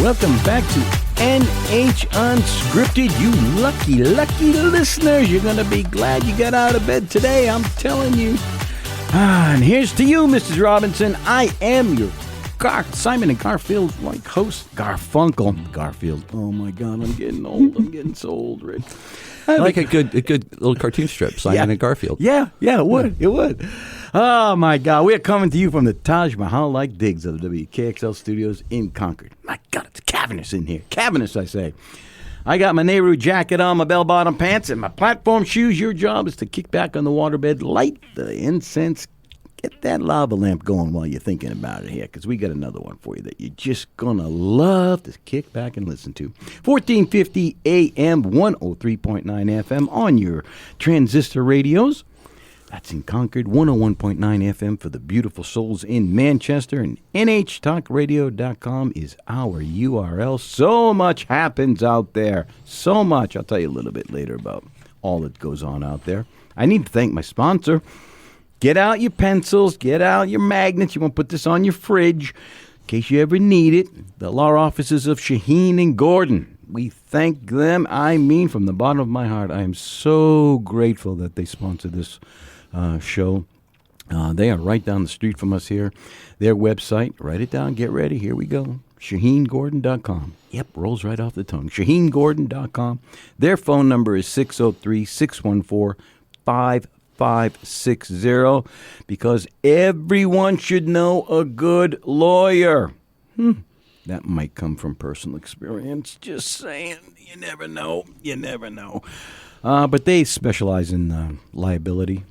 Welcome back to NH Unscripted. You lucky, lucky listeners. You're going to be glad you got out of bed today, I'm telling you. And here's to you, Mrs. Robinson. I am your Simon and Garfield host. Garfield. Oh, my God, I'm getting old. I'm getting so old, Rick. I like a good little cartoon strip, Simon and Garfield. Yeah, it would. It would. Oh, my God. We are coming to you from the Taj Mahal-like digs of the WKXL studios in Concord. My God, it's cavernous in here. Cavernous, I say. I got my Nehru jacket on, my bell-bottom pants, and my platform shoes. Your job is to kick back on the waterbed, light the incense, get that lava lamp going while you're thinking about it here, because we got another one for you that you're just going to love to kick back and listen to. 1450 AM, 103.9 FM on your transistor radios. That's in Concord, 101.9 FM for the beautiful souls in Manchester, and nhtalkradio.com is our URL. So much happens out there. So much. I'll tell you a little bit later about all that goes on out there. I need to thank my sponsor. Get out your pencils. Get out your magnets. You want to put this on your fridge in case you ever need it. The law offices of Shaheen and Gordon. We thank them. I mean, from the bottom of my heart, I am so grateful that they sponsor this show. They are right down the street from us here. Their website, write it down, get ready, here we go. ShaheenGordon.com. Yep, rolls right off the tongue. ShaheenGordon.com. Their phone number is 603-614-5560, because everyone should know a good lawyer. That might come from personal experience. Just saying. You never know. You never know. But they specialize in liability.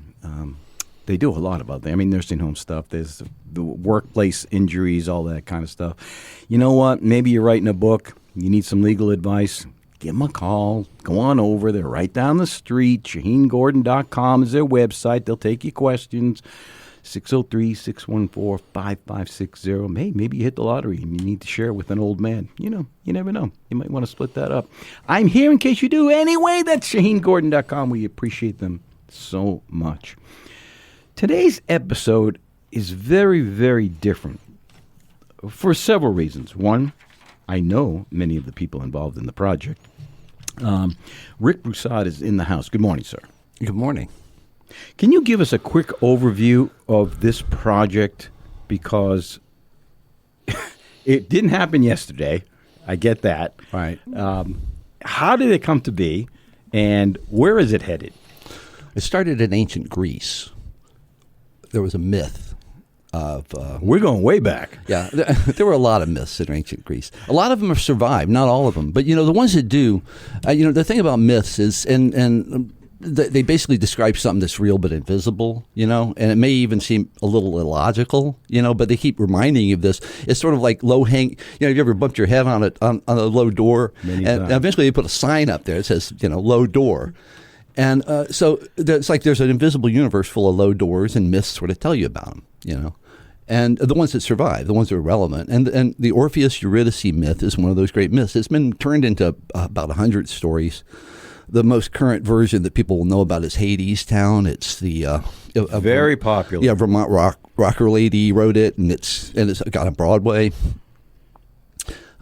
They do a lot about that. I mean, nursing home stuff. There's the workplace injuries, all that kind of stuff. You know what? Maybe you're writing a book. You need some legal advice. Give them a call. Go on over. They're right down the street. ShaheenGordon.com is their website. They'll take your questions. 603-614-5560. Hey, maybe you hit the lottery and you need to share with an old man. You know, you never know. You might want to split that up. I'm here in case you do. Anyway, that's ShaheenGordon.com. We appreciate them so much. Today's episode is very, very different for several reasons. One, I know many of the people involved in the project. Rick Boussard is in the house. Good morning, sir. Good morning. Can you give us a quick overview of this project? Because it didn't happen yesterday. I get that. Right. How did it come to be, and where is it headed? It started in ancient Greece. There was a myth of... We're going way back. Yeah, there were a lot of myths in ancient Greece. A lot of them have survived, not all of them. But, the ones that do, the thing about myths is, and they basically describe something that's real but invisible, and it may even seem a little illogical, but they keep reminding you of this. It's sort of like low-hang. Have you ever bumped your head on a low door? Many and times. Eventually they put a sign up there that says, low door. And so it's like there's an invisible universe full of low doors, and myths sort of tell you about them, And the ones that survive, the ones that are relevant. And the Orpheus-Eurydice myth is one of those great myths. It's been turned into about 100 stories. The most current version that people will know about is Hades Town. It's the very popular. Yeah, Vermont rocker lady wrote it, and it's got a Broadway.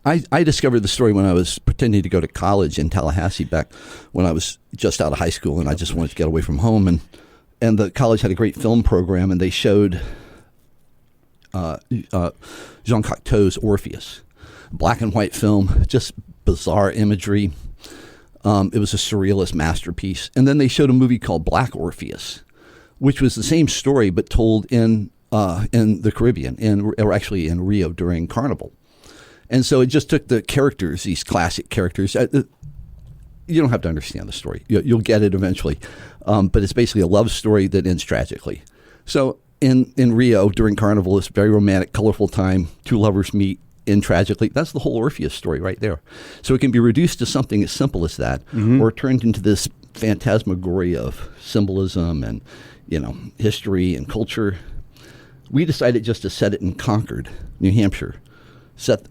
I discovered the story when I was pretending to go to college in Tallahassee back when I was just out of high school, and I just wanted to get away from home. And the college had a great film program, and they showed Jean Cocteau's Orpheus, black and white film, just bizarre imagery. It was a surrealist masterpiece. And then they showed a movie called Black Orpheus, which was the same story but told in the Caribbean, or actually in Rio during Carnival. And so it just took the characters, these classic characters. You don't have to understand the story. You'll get it eventually. But it's basically a love story that ends tragically. So in Rio during Carnival, this very romantic, colorful time, two lovers meet, end tragically. That's the whole Orpheus story right there. So it can be reduced to something as simple as that, or turned into this phantasmagoria of symbolism and, history and culture. We decided just to set it in Concord, New Hampshire.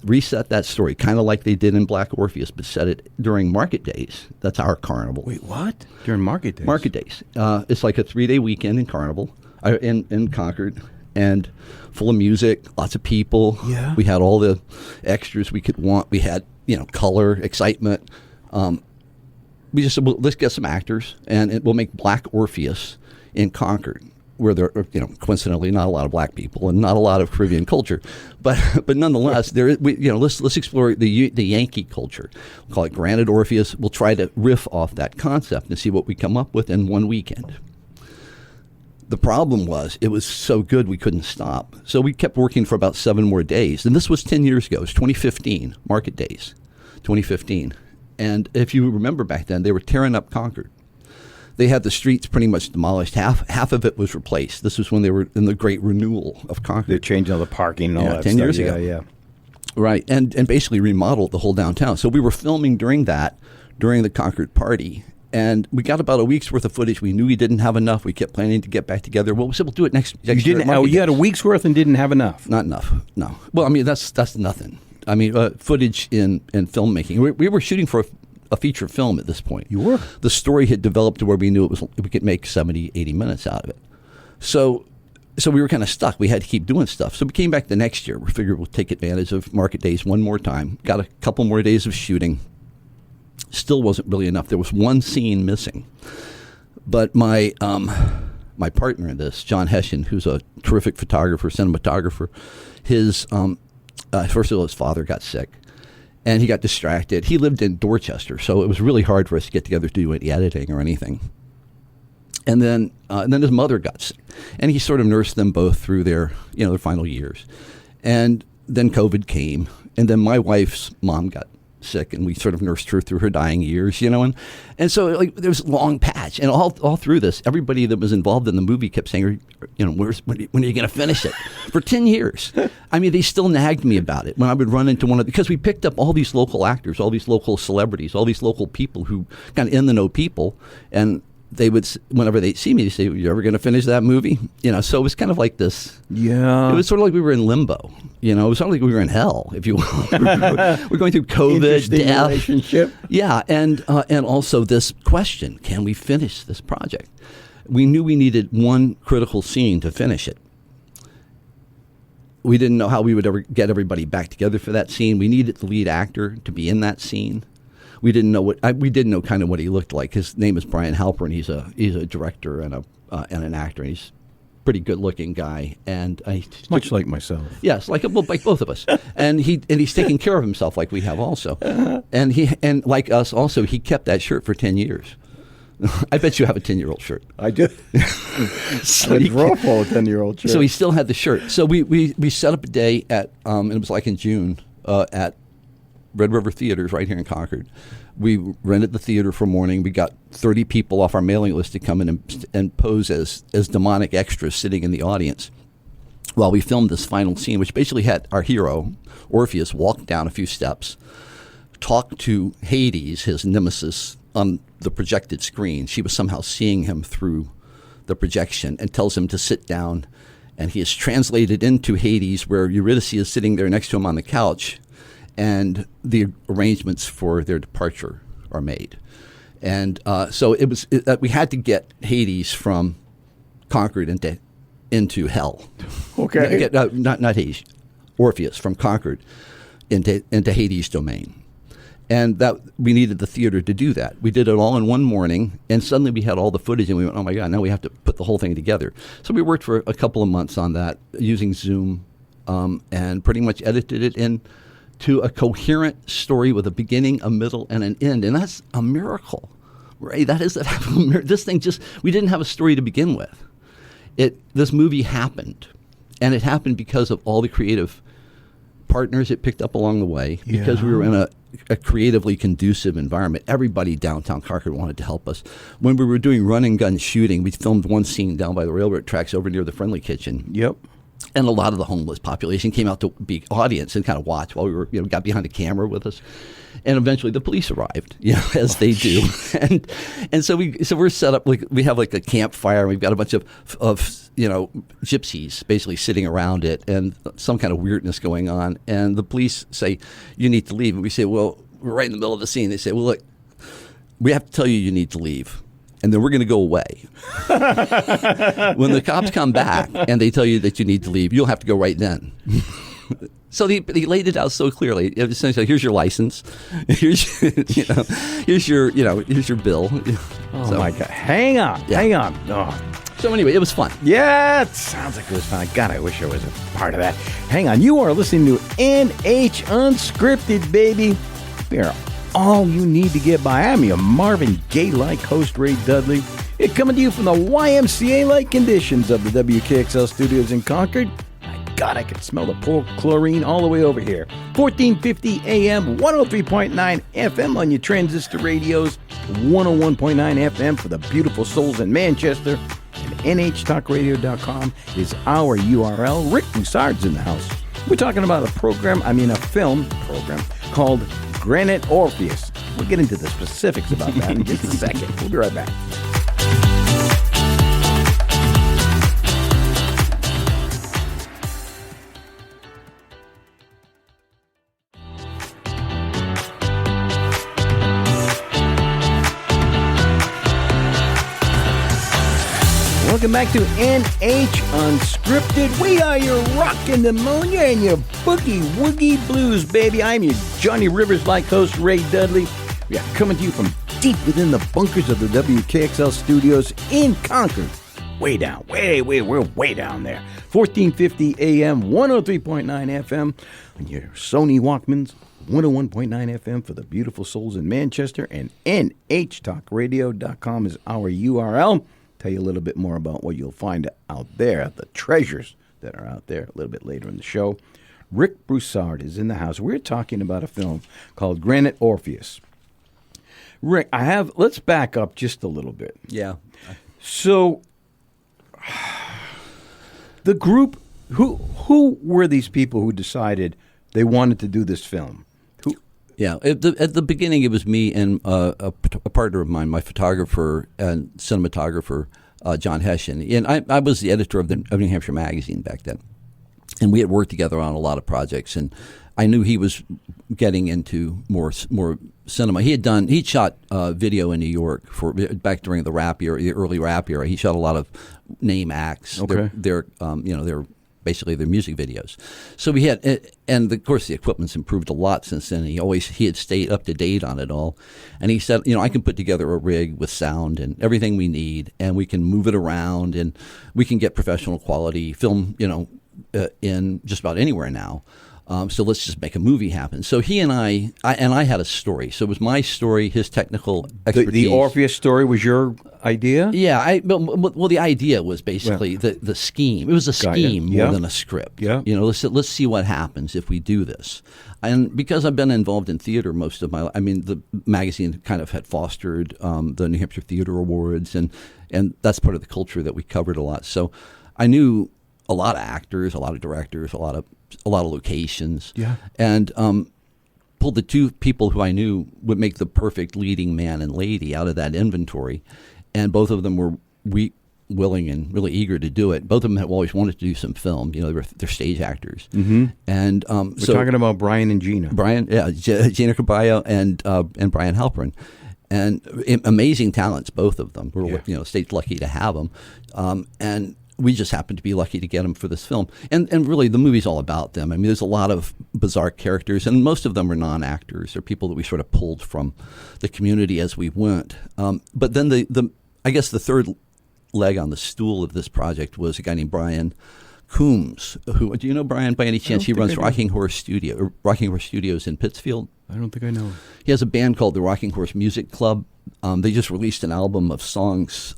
Reset that story, kind of like they did in Black Orpheus, but set it during market days. That's our carnival. Wait, what? During market days? Market days. It's like a 3-day weekend in Carnival, in Concord. and full of music, lots of people. Yeah. We had all the extras we could want. We had, color, excitement. We just said, well, let's get some actors, and we'll make Black Orpheus in Concord, where there are, coincidentally, not a lot of black people and not a lot of Caribbean culture, but nonetheless, let's explore the Yankee culture. We'll call it Granite Orpheus. We'll try to riff off that concept and see what we come up with in one weekend. The problem was it was so good we couldn't stop. So we kept working for about 7 more days. And this was 10 years ago. It was 2015, Market Days, 2015. And if you remember back then, they were tearing up Concord. They had the streets pretty much demolished. Half of it was replaced. This was when they were in the great renewal of Concord. They're changing all the parking and all that 10 stuff. years ago. Yeah. Right, and basically remodeled the whole downtown. So we were filming during the Concord party. And we got about a week's worth of footage. We knew we didn't have enough. We kept planning to get back together. Well, we said we'll do it next year. You had a week's worth and didn't have enough. Not enough. No. Well, I mean that's nothing. I mean footage in filmmaking. We were shooting for a feature film at this point. You were. The story had developed to where we knew we could make 70, 80 minutes out of it. So we were kind of stuck. We had to keep doing stuff. So we came back the next year. We figured we'll take advantage of Market Days one more time. Got a couple more days of shooting. Still wasn't really enough. There was one scene missing. But my partner in this, John Hessian, who's a terrific photographer, cinematographer, his first of all, his father got sick. And he got distracted. He lived in Dorchester, so it was really hard for us to get together to do any editing or anything. And then his mother got sick, and he sort of nursed them both through their final years. And then COVID came, and then my wife's mom got sick, and we sort of nursed her through her dying years, and so there was a long patch, and all through this, everybody that was involved in the movie kept saying, when are you going to finish it? For 10 years. I mean, they still nagged me about it when I would run into because we picked up all these local actors, all these local celebrities, all these local people who kind of in the know people, and they would, whenever they see me, they say, "You ever going to finish that movie?" So it was kind of like this. Yeah. It was sort of like we were in limbo. It was sort of like we were in hell, if you will. We're going through COVID, death. Relationship. Yeah, and also this question: can we finish this project? We knew we needed one critical scene to finish it. We didn't know how we would ever get everybody back together for that scene. We needed the lead actor to be in that scene. We didn't know kind of what he looked like. His name is Brian Halpern. He's a director and an actor. And he's a pretty good looking guy, and much like myself. Yes, like both of us. and he's taking care of himself like we have also. And like us also, he kept that shirt for 10 years. I bet you have a 10-year-old shirt. I do. So a ruffle 10-year-old shirt. So he still had the shirt. So we set up a day at it was like in June at Red River Theaters right here in Concord. We rented the theater for morning. We got 30 people off our mailing list to come in and pose as demonic extras sitting in the audience while we filmed this final scene, which basically had our hero, Orpheus, walk down a few steps, talk to Hades, his nemesis, on the projected screen. She was somehow seeing him through the projection, and tells him to sit down. And he is translated into Hades, where Eurydice is sitting there next to him on the couch, and the arrangements for their departure are made. And so we had to get Hades from Concord into hell. Okay. Not Hades, Orpheus from Concord into Hades' domain. And that we needed the theater to do that. We did it all in one morning, and suddenly we had all the footage, and we went, oh my God, now we have to put the whole thing together. So we worked for a couple of months on that using Zoom, and pretty much edited it into a coherent story with a beginning, a middle, and an end. And that's a miracle, right? That is this thing we didn't have a story to begin with. This movie happened, and it happened because of all the creative partners it picked up along the way, because we were in a creatively conducive environment. Everybody downtown Concord wanted to help us. When we were doing run and gun shooting, we filmed one scene down by the railroad tracks over near the Friendly Kitchen. Yep. And a lot of the homeless population came out to be audience and kind of watch while we were, got behind the camera with us. And eventually the police arrived, as they do. And so we're set up, we have like a campfire, and we've got a bunch of gypsies basically sitting around it, and some kind of weirdness going on. And the police say, you need to leave. And we say, well, we're right in the middle of the scene. They say, well, look, we have to tell you need to leave. and then we're going to go away. When the cops come back and they tell you that you need to leave, you'll have to go right then. So he laid it out so clearly. Essentially, here's your license. Here's here's your bill. Oh my God! Hang on. Oh. So anyway, it was fun. Yeah, it sounds like it was fun. God, I wish I was a part of that. Hang on. You are listening to NH Unscripted, baby. We are all you need to get by. I'm your Marvin Gaye-like host, Ray Dudley. It coming to you from the YMCA-like conditions of the WKXL studios in Concord. My God, I can smell the poor chlorine all the way over here. 1450 AM, 103.9 FM on your transistor radios, 101.9 FM for the beautiful souls in Manchester. And NHTalkRadio.com is our URL. Rick Boussard's in the house. We're talking about a film program called Granite Orpheus. We'll get into the specifics about that in just a second. We'll be right back. Welcome back to NH Unscripted. We are your rockin' pneumonia and your boogie woogie blues, baby. I'm your Johnny Rivers-like host, Ray Dudley. We are coming to you from deep within the bunkers of the WKXL studios in Concord. Way down, we're way down there. 1450 AM, 103.9 FM on your Sony Walkmans, 101.9 FM for the beautiful souls in Manchester, and NHTalkRadio.com is our URL. Tell you a little bit more about what you'll find out there, the treasures that are out there a little bit later in the show. Rick Boussard is in the house. We're talking about a film called Granite Orpheus. Rick, let's back up just a little bit. Yeah. So, the group, who were these people who decided they wanted to do this film? Yeah, at the beginning, it was me and a partner of mine, my photographer and cinematographer, John Hessian. And I was the editor of New Hampshire Magazine back then. And we had worked together on a lot of projects. And I knew he was getting into more cinema. He'd shot video in New York back during the rap era, the early rap era. He shot a lot of name acts. Okay. They're basically their music videos. So we had, and of course the equipment's improved a lot since then. He had stayed up to date on it all. And he said, I can put together a rig with sound and everything we need, and we can move it around, and we can get professional quality film, in just about anywhere now. So let's just make a movie happen. So he and I had a story. So it was my story, his technical expertise. The Orpheus story was your idea? Yeah. Well, the idea was basically the scheme. It was a scheme more than a script. Yeah. Let's see what happens if we do this. And because I've been involved in theater most of my life, the magazine kind of had fostered the New Hampshire Theater Awards, and that's part of the culture that we covered a lot. So I knew a lot of actors, a lot of directors, a lot of locations, and pulled the two people who I knew would make the perfect leading man and lady out of that inventory, and both of them were willing and really eager to do it. Both of them have always wanted to do some film. They're stage actors, and we're talking about Brian and Gina. Gina Caballo and Brian Halperin. And amazing talents, both of them. We're stayed lucky to have them, and we just happened to be lucky to get them for this film. And really, the movie's all about them. There's a lot of bizarre characters, and most of them are non-actors. They're people that we sort of pulled from the community as we went. But then I guess the third leg on the stool of this project was a guy named Brian Coombs. Who do you know Brian by any chance? He runs Rocking Horse Studios in Pittsfield. I don't think I know. He has a band called the Rocking Horse Music Club. They just released an album of songs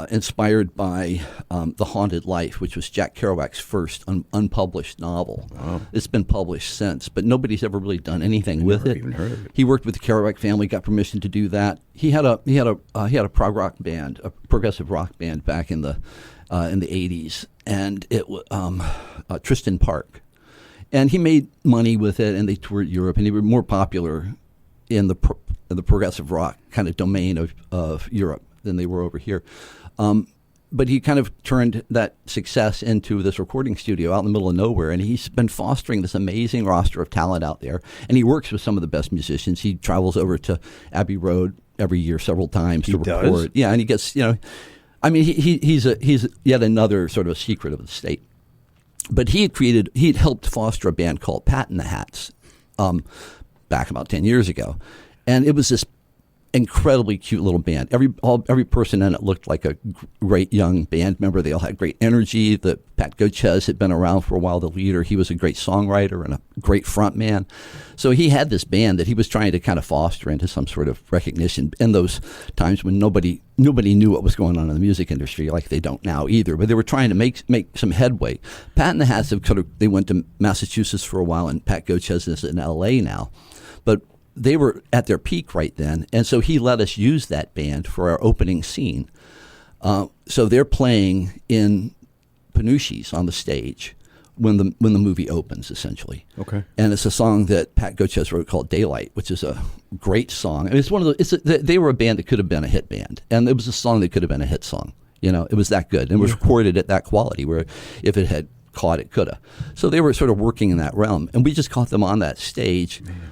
inspired by The Haunted Life, which was Jack Kerouac's first unpublished novel. Wow. It's been published since, but nobody's ever really done anything with it. Even heard of it. He worked with the Kerouac family, got permission to do that. He had a prog rock band, a progressive rock band back in the 80s, and it was Tristan Park. And he made money with it, and they toured Europe, and they were more popular in the progressive rock kind of domain of Europe than they were over here. But he kind of turned that success into this recording studio out in the middle of nowhere, and he's been fostering this amazing roster of talent out there, and he works with some of the best musicians. He travels over to Abbey Road every year several times to does? record. Yeah, and he gets, I mean, he's yet another sort of a secret of the state. But he had helped foster a band called Pat and the Hats back about 10 years ago. And it was this incredibly cute little band. Every person in it looked like a great young band member. They all had great energy. Pat Gochez had been around for a while, the leader. He was a great songwriter and a great front man. So he had this band that he was trying to kind of foster into some sort of recognition in those times when nobody knew what was going on in the music industry, like they don't now either. But they were trying to make some headway. Pat and the Hats they went to Massachusetts for a while, and Pat Gochez is in L.A. now. But they were at their peak right then, and so he let us use that band for our opening scene. So they're playing in Panucci's on the stage when the movie opens, essentially. Okay. And it's a song that Pat Gochez wrote called "Daylight," which is a great song. I mean, it's one of they were a band that could have been a hit band, and it was a song that could have been a hit song. It was that good, and it was recorded at that quality. Where if it had caught, it could have. So they were sort of working in that realm, and we just caught them on that stage. Man.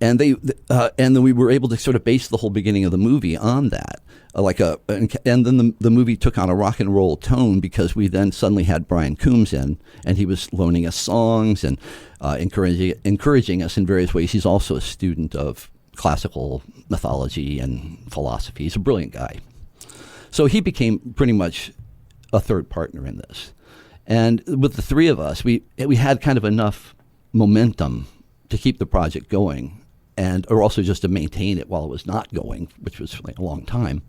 And and then we were able to sort of base the whole beginning of the movie on that, and then the movie took on a rock and roll tone because we then suddenly had Brian Coombs in, and he was loaning us songs and encouraging us in various ways. He's also a student of classical mythology and philosophy. He's a brilliant guy, so he became pretty much a third partner in this. And with the three of us, we had kind of enough momentum to keep the project going. Or also just to maintain it while it was not going, which was like a long time,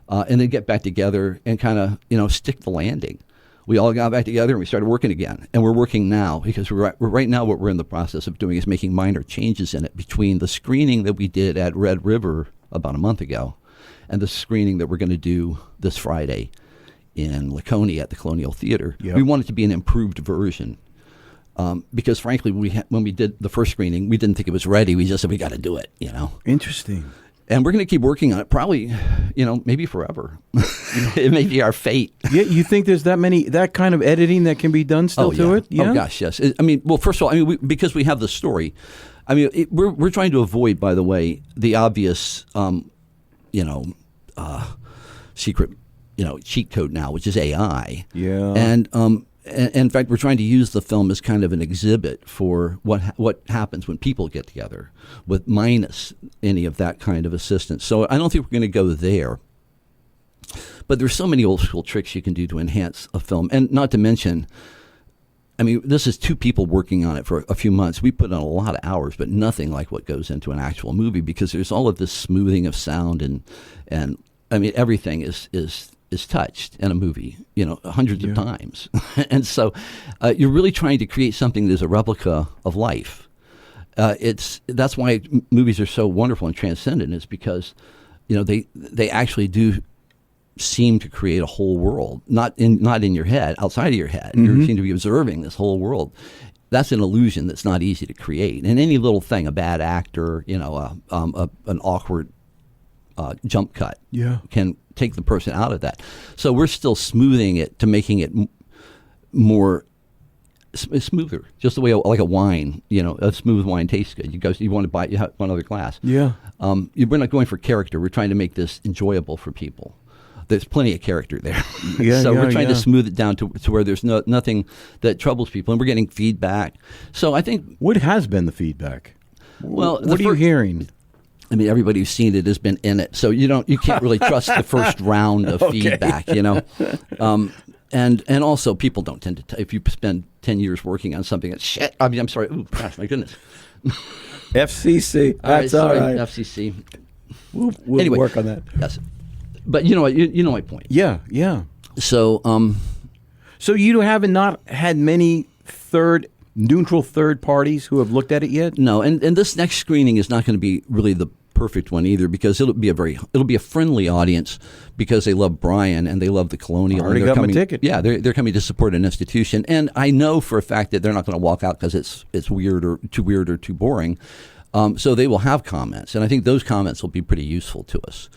and then get back together and kind of stick the landing. We all got back together and we started working again, and we're working now because we're right now what we're in the process of doing is making minor changes in it between the screening that we did at Red River about a month ago, and the screening that we're going to do this Friday in Laconia at the Colonial Theater. Yep. We want it to be an improved version. Because frankly, when we did the first screening, we didn't think it was ready. We just said, we got to do it, Interesting. And we're going to keep working on it probably, maybe forever. It may be our fate. Yeah, you think there's that kind of editing that can be done still to it? Yeah. Oh, gosh, yes. Well, first of all, because we have the story, we're trying to avoid, by the way, the obvious, secret, cheat code now, which is AI. Yeah. And in fact, we're trying to use the film as kind of an exhibit for what happens when people get together, with minus any of that kind of assistance. So I don't think we're going to go there. But there's so many old school tricks you can do to enhance a film, and not to mention, this is two people working on it for a few months. We put in a lot of hours, but nothing like what goes into an actual movie, because there's all of this smoothing of sound and everything is touched in a movie, hundreds of times. And so you're really trying to create something that's a replica of life. That's why movies are so wonderful and transcendent, is because, they actually do seem to create a whole world, not in your head, outside of your head. Mm-hmm. You seem to be observing this whole world. That's an illusion that's not easy to create. And any little thing, a bad actor, an awkward jump cut can take the person out of that. So we're still smoothing it to making it more smoother, just the way like a wine. A smooth wine tastes good. You want to buy you have one other glass. Yeah. We're not going for character. We're trying to make this enjoyable for people. There's plenty of character there. So we're trying to smooth it down to where there's nothing that troubles people, and we're getting feedback. So I think, what has been the feedback? Well, what are you hearing? Everybody who's seen it has been in it, so you can't really trust the first round of feedback, and also people don't tend to if you spend 10 years working on something that's shit. I'm sorry. Ooh, gosh, my goodness. FCC. That's all right. FCC. We'll anyway, work on that. Yes, but you know my point. Yeah. So, so you haven't not had many neutral third parties who have looked at it yet? No, and this next screening is not going to be really the perfect one either, because it'll be a friendly audience, because they love Brian and they love the Colonial. I already got my ticket. Yeah, they're coming to support an institution, and I know for a fact that they're not going to walk out because it's weird or too boring. So they will have comments, and I think those comments will be pretty useful to us.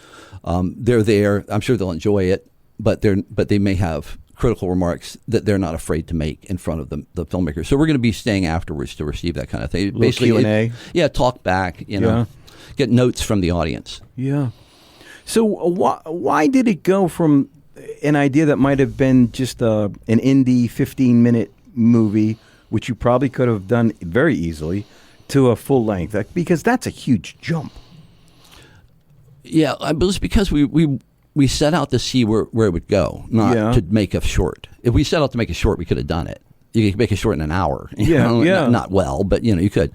They're there. I'm sure they'll enjoy it, but they may have critical remarks that they're not afraid to make in front of the filmmakers. So we're going to be staying afterwards to receive that kind of thing. Basically, Q&A. Talk back, get notes from the audience. Yeah. So why did it go from an idea that might have been just an indie 15-minute movie, which you probably could have done very easily, to a full length? Because that's a huge jump. Yeah, but it's because we set out to see where it would go, not to make a short. If we set out to make a short, we could have done it. You could make a short in an hour. Not well, but you could.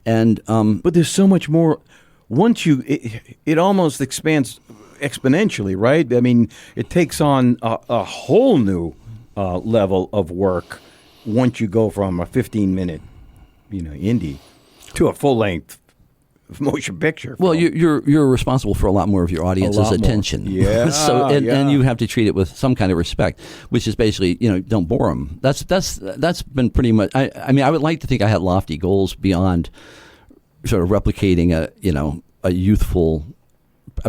And but there's so much more. Once it almost expands exponentially, right? I mean, it takes on a whole new level of work once you go from a 15-minute, indie to a full-length motion picture. Well, you're responsible for a lot more of your audience's attention. Yeah. And you have to treat it with some kind of respect, which is basically, don't bore them. That's been pretty much. I mean, I would like to think I had lofty goals beyond sort of replicating a youthful,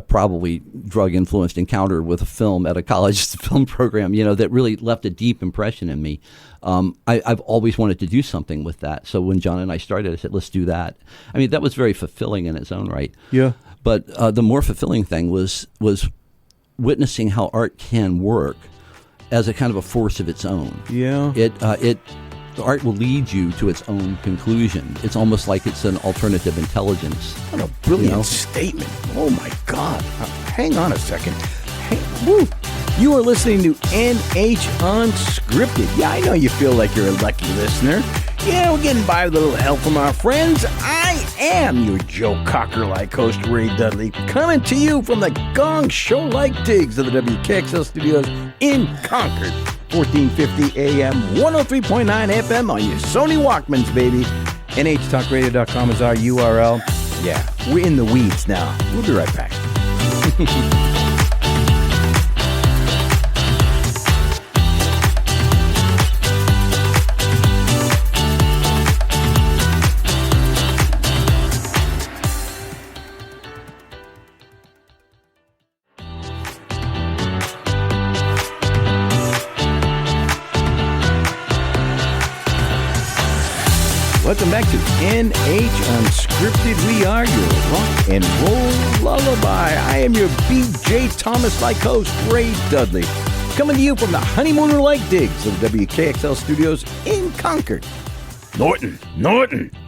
probably drug-influenced encounter with a film at a college film program, that really left a deep impression in me. I've always wanted to do something with that. So when John and I started, I said, let's do that. I mean, that was very fulfilling in its own right. Yeah. But the more fulfilling thing was witnessing how art can work as a kind of a force of its own. Yeah. The art will lead you to its own conclusion. It's almost like it's an alternative intelligence. What a brilliant statement. Oh, my God. Hang on a second. Woo. You are listening to NH Unscripted. Yeah, I know you feel like you're a lucky listener. Yeah, we're getting by with a little help from our friends. I am your Joe Cocker-like host, Ray Dudley, coming to you from the Gong Show-like digs of the WKXL studios in Concord. 1450 AM, 103.9 FM on your Sony Walkmans, baby. NHTalkRadio.com is our URL. Yeah, we're in the weeds now. We'll be right back. Welcome back to NH Unscripted. We are your rock and roll lullaby. I am your BJ Thomas-like host, Ray Dudley, coming to you from the Honeymooner-like digs of the WKXL studios in Concord. Norton.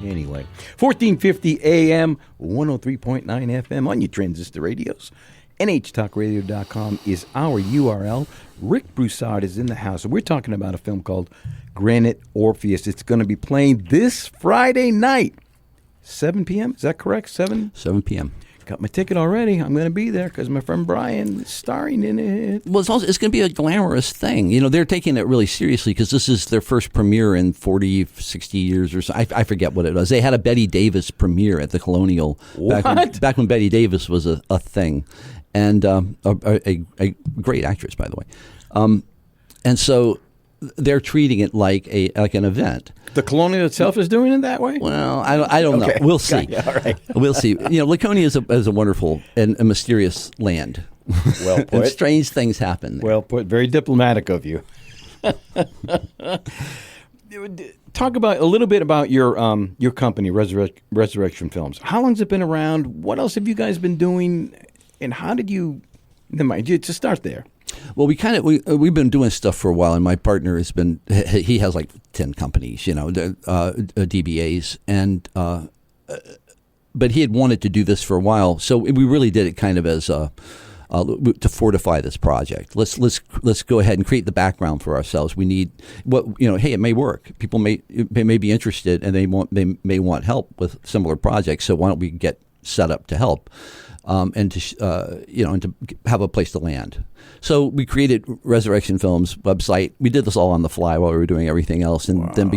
Anyway, 1450 AM, 103.9 FM on your transistor radios. NHTalkRadio.com is our URL. Rick Boussard is in the house. We're talking about a film called Granite Orpheus. It's going to be playing this Friday night, 7 p.m. Is that correct? 7 p.m. Got my ticket already. I'm going to be there because my friend Brian is starring in it. Well, it's going to be a glamorous thing. They're taking it really seriously because this is their first premiere in 40, 60 years or so. I forget what it was. They had a Bette Davis premiere at the Colonial. Back when Bette Davis was a thing. And a great actress, by the way. And so they're treating it like an event. The Colonial itself is doing it that way? Well, I don't know. We'll see. All right. We'll see. Laconia is a wonderful and a mysterious land. Well put. And strange things happen there. Well put. Very diplomatic of you. Talk a little bit about your company, Resurrection Films. How long has it been around? What else have you guys been doing? And how did you? To start there. Well, we've been doing stuff for a while, and my partner he has like 10 companies, DBAs, and but he had wanted to do this for a while, so we really did it kind of as to fortify this project. Let's go ahead and create the background for ourselves. We need hey, it may work. People may be interested, and they may want help with similar projects. So why don't we get set up to help? And to have a place to land. So we created Resurrection Films website. We did this all on the fly while we were doing everything else, and then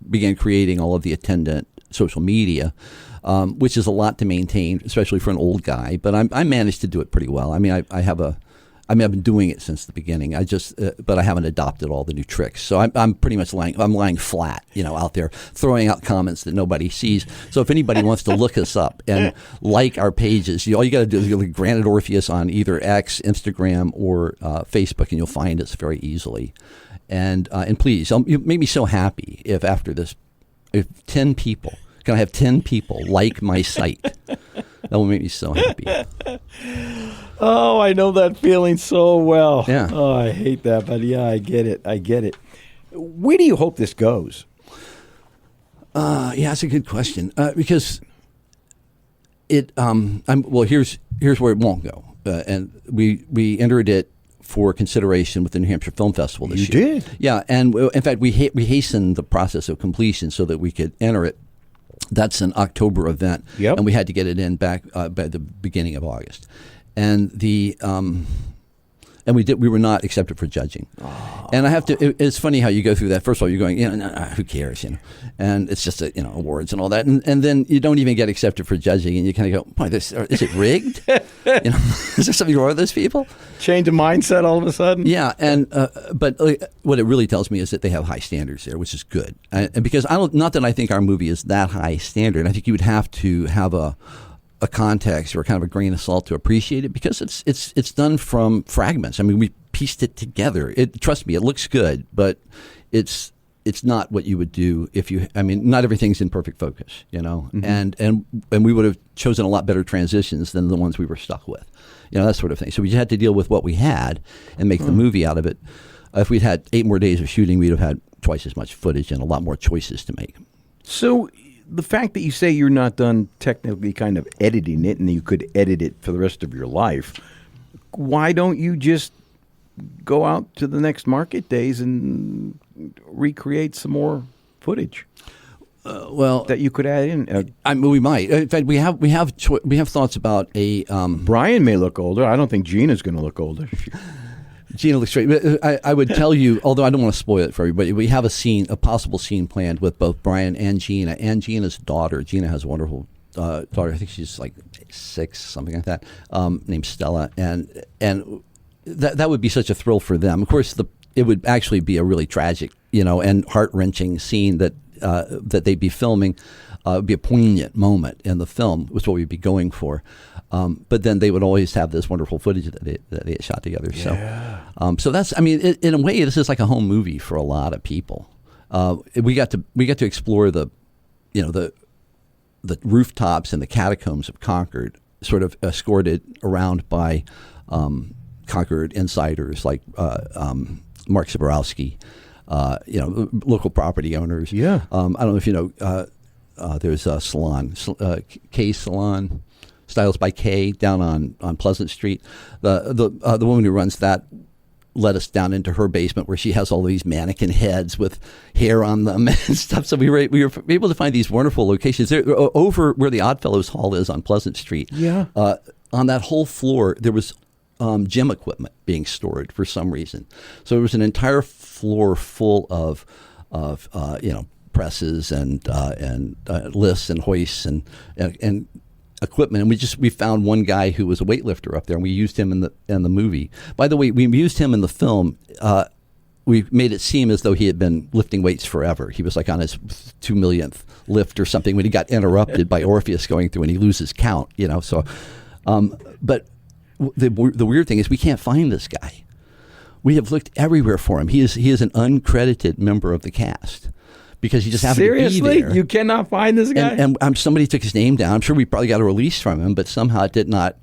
began creating all of the attendant social media, which is a lot to maintain, especially for an old guy. But I managed to do it pretty well. I mean, I've been doing it since the beginning. But I haven't adopted all the new tricks. So I'm pretty much lying flat, out there, throwing out comments that nobody sees. So if anybody wants to look us up and like our pages, all you got to do is go to Granite Orpheus on either X, Instagram, or Facebook, and you'll find us very easily. And please, you make me so happy if after this, if 10 people Can I have 10 people like my site? That will make me so happy. Oh, I know that feeling so well. Yeah. Oh, I hate that, but yeah, I get it. Where do you hope this goes? Yeah, that's a good question. Because here's where it won't go. And we entered it for consideration with the New Hampshire Film Festival this year. You did? Yeah, and in fact, we hastened the process of completion so that we could enter it. That's an October event, Yep. and we had to get it in back by the beginning of August. And we were not accepted for judging. Oh. And I have to. It's funny how you go through that. First of all, you're going, who cares, and it's just awards and all that, and then you don't even get accepted for judging, and you kind of go, boy, is it rigged? Is there something wrong with those people? Change of mindset all of a sudden. Yeah, and but what it really tells me is that they have high standards there, which is good. And because not that I think our movie is that high standard. I think you would have to have a context or kind of a grain of salt to appreciate it, because it's done from fragments. I mean, we pieced it together. Trust me, it looks good, but it's not what you would do not everything's in perfect focus, mm-hmm. and we would have chosen a lot better transitions than the ones we were stuck with, that sort of thing. So we had to deal with what we had and make the movie out of it. If we'd had 8 more days of shooting, we'd have had twice as much footage and a lot more choices to make. So the fact that you say you're not done technically kind of editing it and you could edit it for the rest of your life, why don't you just go out to the next market days and recreate some more footage? That you could add in. We might. In fact, we have thoughts about a. Brian may look older. I don't think Gina's going to look older. Gina looks great. I would tell you, although I don't want to spoil it for everybody, we have a possible scene planned with both Brian and Gina Gina's daughter. Gina has a wonderful daughter. I think she's like 6, something like that, named Stella, and that would be such a thrill for them. Of course, it would actually be a really tragic, and heart-wrenching scene that they'd be filming. It would be a poignant moment in the film, was what we'd be going for. But then they would always have this wonderful footage that they had shot together. Yeah. So that's, in a way, this is like a home movie for a lot of people. We got to explore the rooftops and the catacombs of Concord, sort of escorted around by Concord insiders like Mark Zaborowski, local property owners. Yeah. I don't know if you know. There's a salon, Kay's Salon, Styles by Kay, down on Pleasant Street. The woman who runs that led us down into her basement where she has all these mannequin heads with hair on them and stuff. So we were able to find these wonderful locations. There, over where the Oddfellows Hall is on Pleasant Street. Yeah. On that whole floor, there was gym equipment being stored for some reason. So there was an entire floor full of presses and lifts and hoists and equipment, and we found one guy who was a weightlifter up there, and we used him in the movie. By the way, we used him in the film. We made it seem as though he had been lifting weights forever. He was like on his 2 millionth lift or something when he got interrupted by Orpheus going through, and he loses count. So, but the weird thing is we can't find this guy. We have looked everywhere for him. He is an uncredited member of the cast. Because he just happened to be there. Seriously? You cannot find this guy? And somebody took his name down. I'm sure we probably got a release from him, but somehow it did not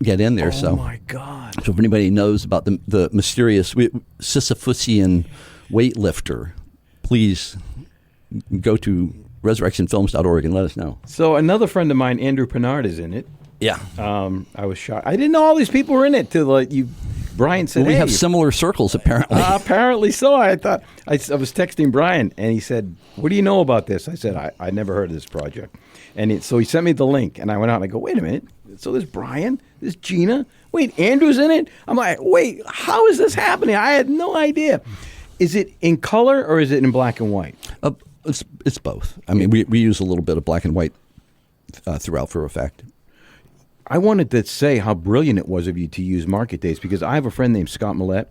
get in there. Oh, my God. So if anybody knows about the mysterious Sisyphusian weightlifter, please go to resurrectionfilms.org and let us know. So another friend of mine, Andrew Pennard, is in it. Yeah. I was shocked. I didn't know all these people were in it till Brian said, we have similar circles, apparently. Apparently so. I thought I was texting Brian, and he said, "What do you know about this?" I said, "I never heard of this project." And so he sent me the link, and I went out and I go, "Wait a minute! So there's Brian, there's Gina. Wait, Andrew's in it." I'm like, "Wait, how is this happening? I had no idea." Is it in color or is it in black and white? It's both. We use a little bit of black and white throughout for effect. I wanted to say how brilliant it was of you to use market days, because I have a friend named Scott Millette,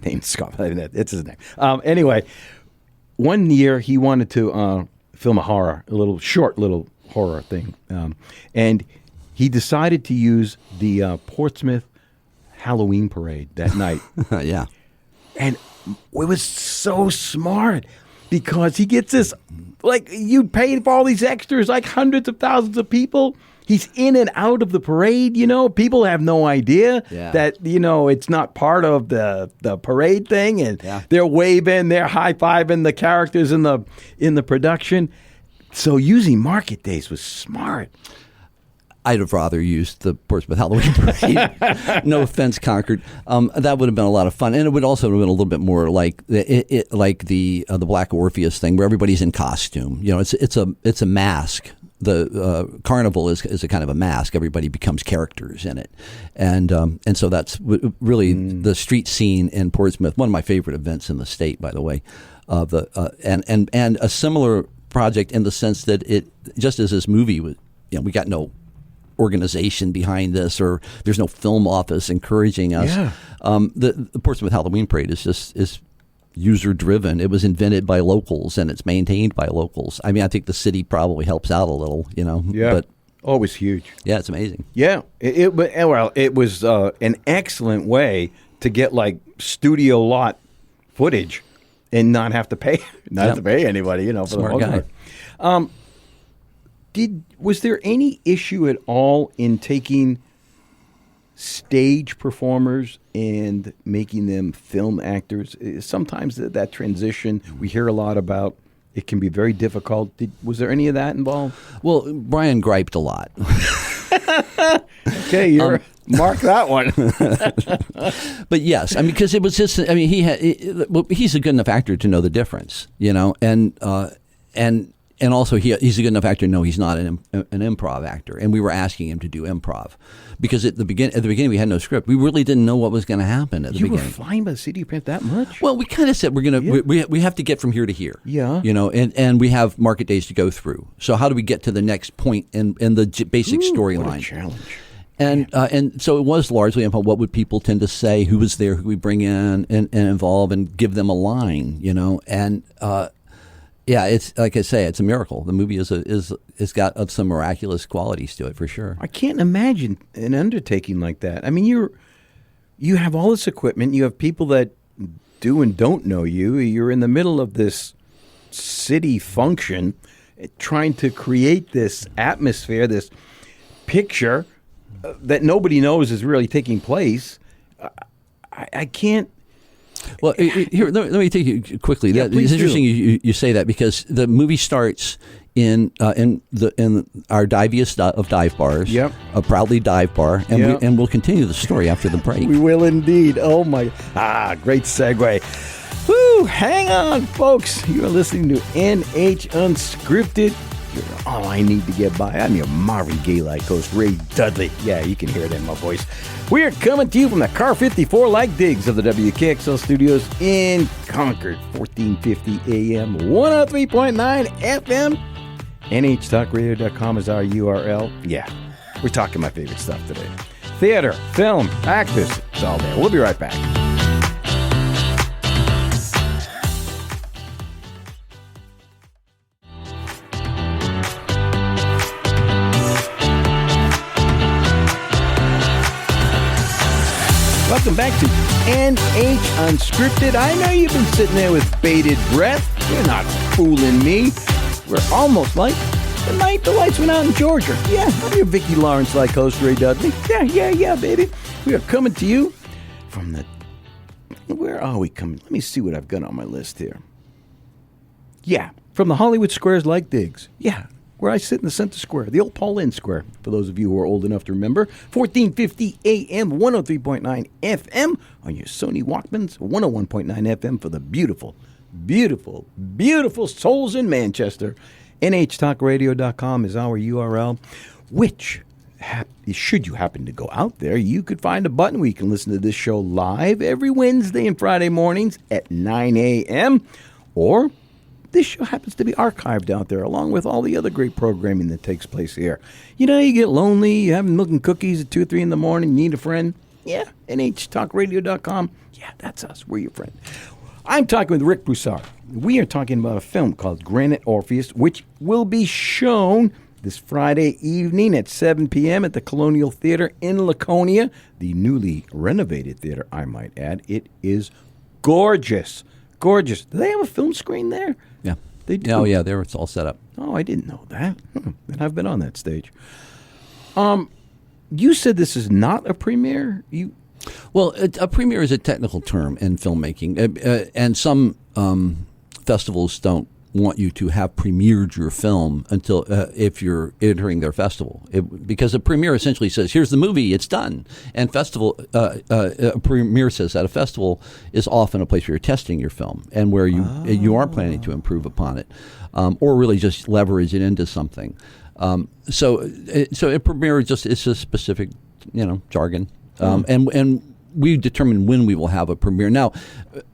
named Scott, it's his name. Anyway, one year he wanted to film a short little horror thing, and he decided to use the Portsmouth Halloween parade that night. Yeah. And it was so smart. because he gets this, like, you paid for all these extras, like hundreds of thousands of people. He's in and out of the parade, People have no idea that, it's not part of the parade thing, and they're waving, they're high-fiving the characters in the production. So using market days was smart. I'd have rather used the Portsmouth Halloween Parade. No offense, Concord. That would have been a lot of fun, and it would also have been a little bit more like the Black Orpheus thing, where everybody's in costume. It's a mask. The carnival is a kind of a mask. Everybody becomes characters in it, and so that's really the street scene in Portsmouth. One of my favorite events in the state, by the way. And a similar project in the sense that it, just as this movie was, we got no organization behind this, or there's no film office encouraging us. Yeah. The Portsmouth Halloween Parade is user driven. It was invented by locals and it's maintained by locals. I mean, I think the city probably helps out a little, Yeah. But it was huge. Yeah, it's amazing. Yeah. It was an excellent way to get like studio lot footage and not have to pay anybody, for Smart the most guy. part. Was there any issue at all in taking stage performers and making them film actors? Sometimes that transition we hear a lot about, it can be very difficult. Was there any of that involved? Well, Brian griped a lot. Okay, mark that one. But yes, I mean, because it was just, I mean, he's a good enough actor to know the difference, and also he's a good enough actor to know he's not an improv actor. And we were asking him to do improv because at the beginning we had no script. We really didn't know what was going to happen at the beginning. You were flying by the seat of your pants that much? Well, we kind of said we have to get from here to here. Yeah. And we have market days to go through. So how do we get to the next point in the basic storyline? What a challenge. And so it was largely about what would people tend to say, who was there, who we bring in and involve and give them a line, and yeah, it's like I say, it's a miracle. The movie is got some miraculous qualities to it for sure. I can't imagine an undertaking like that. I mean, you have all this equipment, you have people that do and don't know you. You're in the middle of this city function, trying to create this atmosphere, this picture that nobody knows is really taking place. I can't. Well, here, let me take you quickly. Yeah, It's interesting you say that because the movie starts in our diviest of dive bars, a proudly dive bar, and we'll continue the story after the break. We will indeed. Oh my! Great segue. Woo! Hang on, folks. You are listening to NH Unscripted. You're all I need to get by. I'm your Marvin Gaye-like host, Ray Dudley. Yeah, you can hear it in my voice. We are coming to you from the Car 54 like digs of the WKXL studios in Concord, 1450 AM, 103.9 FM. NHTalkRadio.com is our URL. Yeah, we're talking my favorite stuff today. Theater, film, actors, it's all there. We'll be right back. Welcome back to NH Unscripted. I know you've been sitting there with bated breath. You're not fooling me. We're almost like the night the lights went out in Georgia. Yeah, I'm your Vicki Lawrence-like host, Ray Dudley. Yeah, baby. We are coming to you from the... Where are we coming? Let me see what I've got on my list here. Yeah, from the Hollywood Squares like digs. Yeah, where I sit in the center square, the old Paul Lynde Square, for those of you who are old enough to remember. 1450 AM, 103.9 FM on your Sony Walkmans, 101.9 FM for the beautiful, beautiful, beautiful souls in Manchester. NHTalkRadio.com is our URL, which, should you happen to go out there, you could find a button where you can listen to this show live every Wednesday and Friday mornings at 9 a.m., or this show happens to be archived out there along with all the other great programming that takes place here. You get lonely, you have milk and cookies at 2 or 3 in the morning, you need a friend. Yeah, NHTalkRadio.com. Yeah, that's us. We're your friend. I'm talking with Rick Boussard. We are talking about a film called Granite Orpheus, which will be shown this Friday evening at 7 p.m. at the Colonial Theater in Laconia, the newly renovated theater, I might add. It is gorgeous. Gorgeous. Do they have a film screen there? Yeah. They do. Oh, yeah, it's all set up. Oh, I didn't know that. And I've been on that stage. You said this is not a premiere? Well, a premiere is a technical term in filmmaking, and some festivals don't want you to have premiered your film until if you're entering their festival, because a premiere essentially says, "Here's the movie, it's done." And a premiere says that a festival is often a place where you're testing your film and where you are planning to improve upon it, or really just leverage it into something. So a premiere is just a specific, jargon, and we determine when we will have a premiere. Now,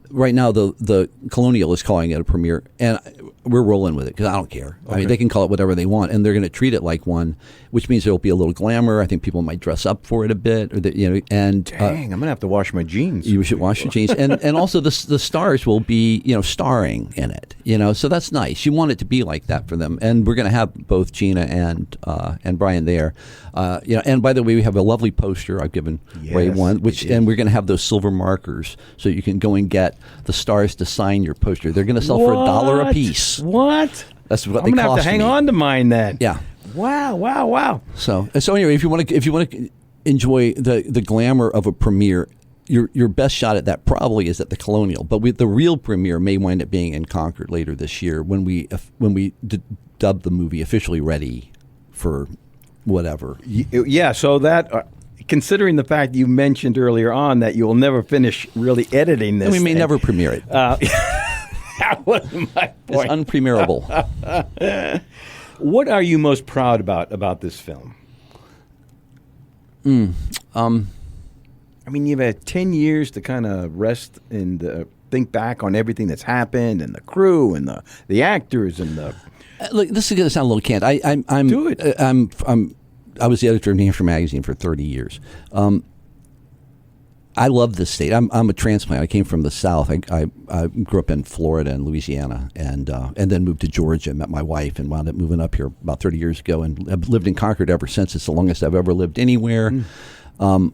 right now, the Colonial is calling it a premiere, and we're rolling with it because I don't care. Okay. I mean, they can call it whatever they want, and they're going to treat it like one, which means there will be a little glamour. I think people might dress up for it a bit, and dang, I'm going to have to wash my jeans. You should wash your jeans, and also the stars will be starring in it. So that's nice. You want it to be like that for them, and we're going to have both Gina and Brian there. And by the way, we have a lovely poster. I've given Ray one, and we're going to have those silver markers so you can go and get the stars to sign your poster. They're going to sell for $1 a piece. What? That's what I'm they cost. I'm going to have to hang on to mine then. Yeah. Wow. So anyway, if you want to enjoy the glamour of a premiere, your best shot at that probably is at the Colonial. But the real premiere may wind up being in Concord later this year when we dub the movie officially ready for whatever. Yeah. So that. Considering the fact you mentioned earlier on that you will never finish really editing this, and we may never premiere it. That wasn't my point. It's unpremierable. What are you most proud about this film? I mean, you've had 10 years to kind of rest and think back on everything that's happened, and the crew, and the actors, and the. Look, this is going to sound a little cant. Do it. I was the editor of New Hampshire Magazine for 30 years. I love this state. I'm a transplant. I came from the South. I grew up in Florida and Louisiana, and then moved to Georgia. Met my wife and wound up moving up here about 30 years ago, and I've lived in Concord ever since. It's the longest I've ever lived anywhere. And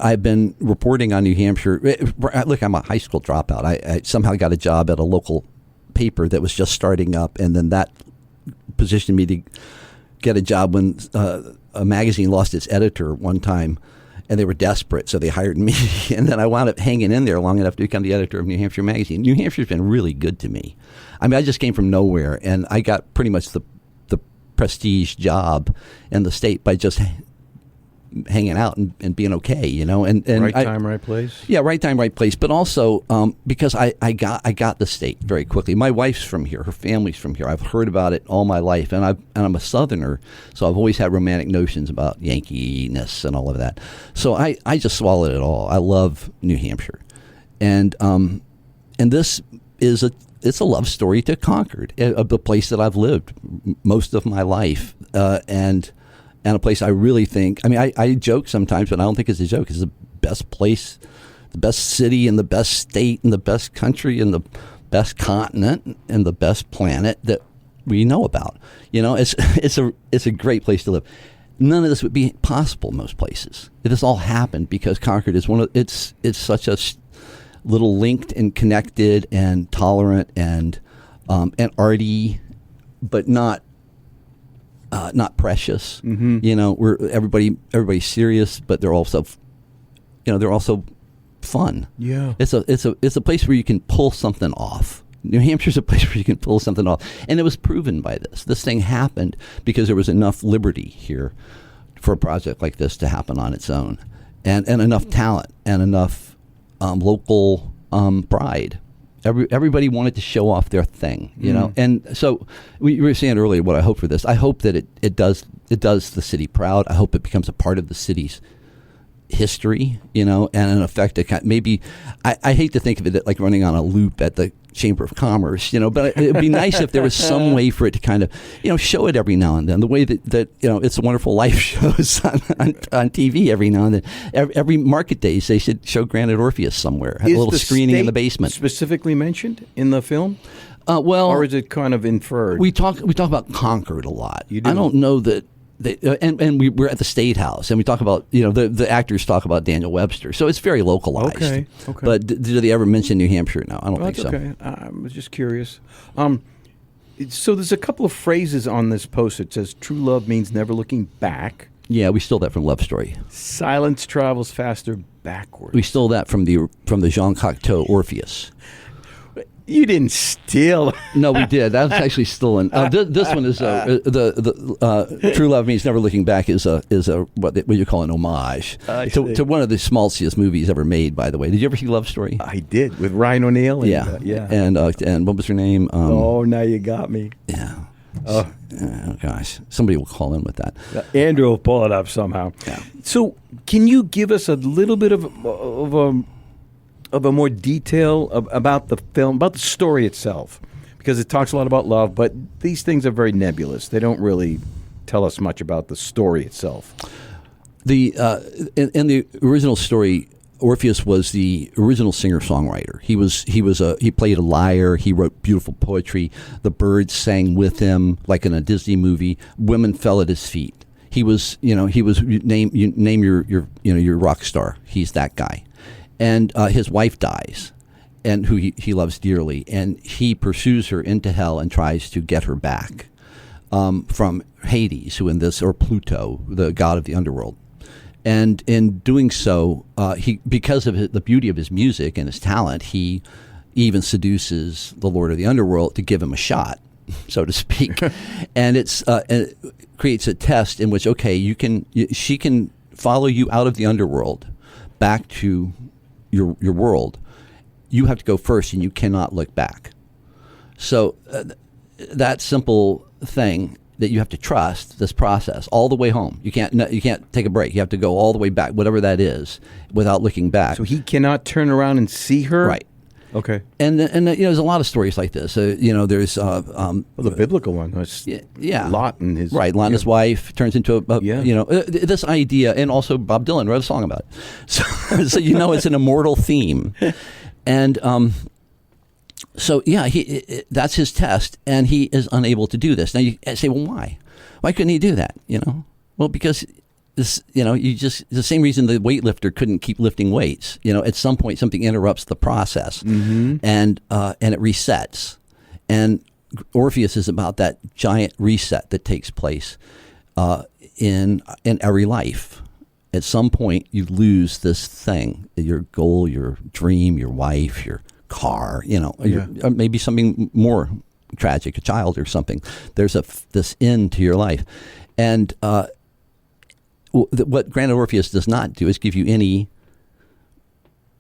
I've been reporting on New Hampshire. Look, I'm a high school dropout. I somehow got a job at a local paper that was just starting up, and then that positioned me to get a job when a magazine lost its editor one time, and they were desperate, so they hired me. And then I wound up hanging in there long enough to become the editor of New Hampshire Magazine. New Hampshire's been really good to me. I mean, I just came from nowhere, and I got pretty much the prestige job in the state by just hanging out and being okay, And right time, right place. Yeah, right time, right place. But also because I got the state very quickly. My wife's from here. Her family's from here. I've heard about it all my life, and I'm a Southerner, so I've always had romantic notions about Yankee-ness and all of that. So I just swallowed it all. I love New Hampshire, and this is it's a love story to Concord, the place that I've lived most of my life, and a place I really think, I joke sometimes, but I don't think it's a joke. It's the best place, the best city, and the best state, and the best country, and the best continent, and the best planet that we know about. It's a great place to live. None of this would be possible most places. It has all happened because Concord is it's such a little linked and connected and tolerant and arty, but not precious. Where everybody's serious, but they're also fun. Yeah, it's a place where you can pull something off. New Hampshire's a place where you can pull something off, and it was proven by this. This thing happened because there was enough liberty here for a project like this to happen on its own, and enough talent and enough local pride. Everybody wanted to show off their thing, and so we were saying earlier what I hope for this. I hope that it does the city proud. I hope it becomes a part of the city's history, and in effect, maybe I hate to think of it like running on a loop at the Chamber of Commerce, but it'd be nice if there was some way for it to kind of, show it every now and then, the way that It's a Wonderful Life shows on TV every now and then. Every market days they should show Granite Orpheus somewhere, have a little screening in the basement. Specifically mentioned in the film? Well, or is it kind of inferred? We talk about Concord a lot. You do? I don't know that and we were at the State House, and we talk about, the actors talk about Daniel Webster, so it's very localized. Okay. But did they ever mention New Hampshire? No, I don't think so. Okay, I was just curious. So there's a couple of phrases on this post. It says, "True love means never looking back." Yeah, we stole that from Love Story. "Silence travels faster backwards." We stole that from the Jean Cocteau Orpheus. You didn't steal. No, we did. That was actually stolen. This one is the "True Love Means Never Looking Back" is a what you call an homage to one of the schmaltziest movies ever made. By the way, did you ever see Love Story? I did, with Ryan O'Neal. And what was her name? Now you got me. Yeah. Oh gosh, somebody will call in with that. Andrew will pull it up somehow. Yeah. So, can you give us a little bit of a more detail about the film, about the story itself? Because it talks a lot about love, but these things are very nebulous. They don't really tell us much about the story itself. In the original story, Orpheus was the original singer-songwriter. He played a lyre. He wrote beautiful poetry. The birds sang with him, like in a Disney movie. Women fell at his feet. He was name your rock star. He's that guy. And his wife dies, and who he loves dearly, and he pursues her into hell and tries to get her back from Hades, or Pluto, the god of the underworld. And in doing so, because of the beauty of his music and his talent, he even seduces the Lord of the Underworld to give him a shot, so to speak. And it creates a test in which, she can follow you out of the underworld back to your world. You have to go first, and you cannot look back. So that simple thing, that you have to trust this process all the way home. You can't take a break. You have to go all the way back, whatever that is, without looking back. So he cannot turn around and see her? Right. Okay. And there's a lot of stories like this. There's the biblical one. Lot and his Lot and his wife turns into this idea, and also Bob Dylan wrote a song about it. So it's an immortal theme, and that's his test, and he is unable to do this. Now you say, well, why? Why couldn't he do that? Well, because this, the same reason the weightlifter couldn't keep lifting weights. At some point something interrupts the process, and it resets. And Orpheus is about that giant reset that takes place in every life. At some point, you lose this thing, your goal, your dream, your wife, your car, or maybe something more tragic, a child or something. There's this end to your life. And what Granite Orpheus does not do is give you any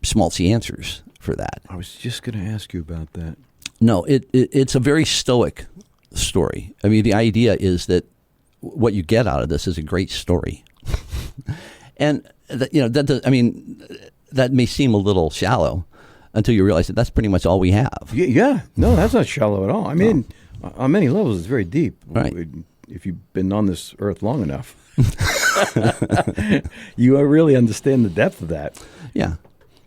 schmaltzy answers for that. I was just going to ask you about that. No, it's a very stoic story. I mean, the idea is that what you get out of this is a great story. And that may seem a little shallow until you realize that that's pretty much all we have. Yeah. No, that's not shallow at all. I mean, on many levels, it's very deep. Right. If you've been on this earth long enough, you really understand the depth of that. Yeah.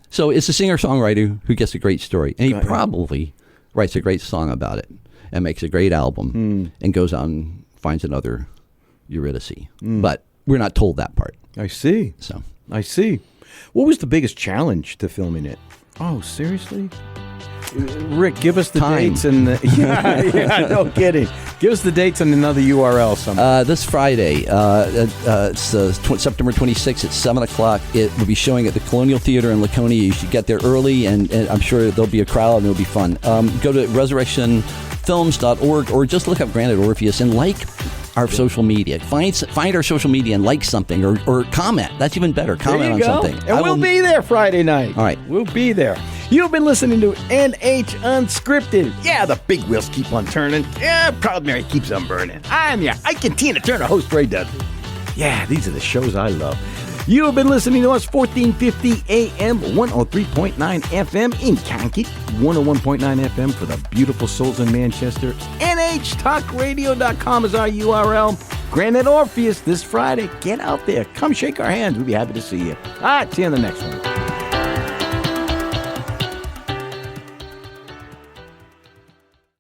So it's a singer-songwriter who gets a great story, and he probably writes a great song about it and makes a great album and goes out and finds another Eurydice. But we're not told that part. I see. So I see. What was the biggest challenge to filming it? Oh, seriously? Rick, give us the dates and no kidding. Give us the dates and another URL somewhere. This Friday, it's September 26th at 7 o'clock. It will be showing at the Colonial Theater in Laconia. You should get there early, and I'm sure there'll be a crowd and it'll be fun. Go to resurrectionfilms.org or just look up Granite Orpheus and like our social media. Find our social media and like something or comment. That's even better. Comment on something. And we'll be there Friday night. All right. We'll be there. You've been listening to NH Unscripted. Yeah, the big wheels keep on turning. Yeah, Proud Mary keeps on burning. I'm your Ike Tina Turner host, Ray Dudley. Yeah, these are the shows I love. You have been listening to us 1450 AM, 103.9 FM in Concord, 101.9 FM for the beautiful souls in Manchester. NHTalkRadio.com is our URL. Granite Orpheus this Friday. Get out there. Come shake our hands. We'll be happy to see you. All right, see you in the next one.